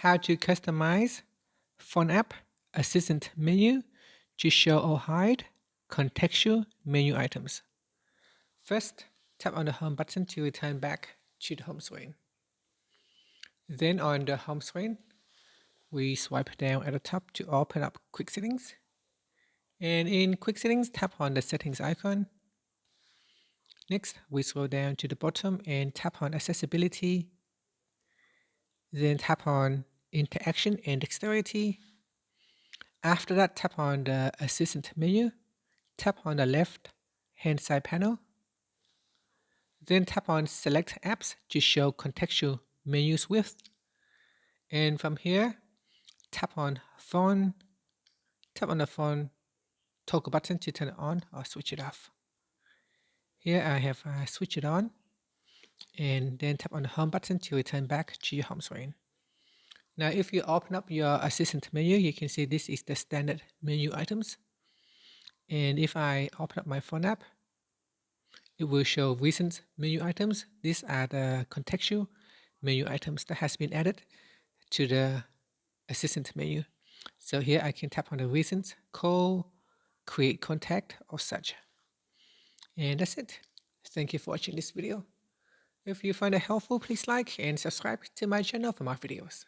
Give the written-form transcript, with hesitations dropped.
how to customize phone app assistant menu to show or hide contextual menu items. First, tap on the home button to return back to the home screen. Then on the home screen, we swipe down at the top to open up Quick Settings. And in Quick Settings, tap on the Settings icon. Next, we scroll down to the bottom and tap on Accessibility. Then tap on Interaction and Dexterity. After that, tap on the Assistant menu. Tap on the left hand side panel. Then tap on Select Apps to show contextual menus with. And from here, tap on Phone. Tap on the phone toggle button to turn it on or switch it off. Here I have switched it on. And then tap on the home button to return back to your home screen. Now, if you open up your assistant menu, you can see this is the standard menu items. And if I open up my phone app, it will show recent menu items. These are the contextual menu items that has been added to the assistant menu. So here I can tap on the recent, call, create contact, or such. And that's it. Thank you for watching this video. If you find it helpful, please like and subscribe to my channel for more videos.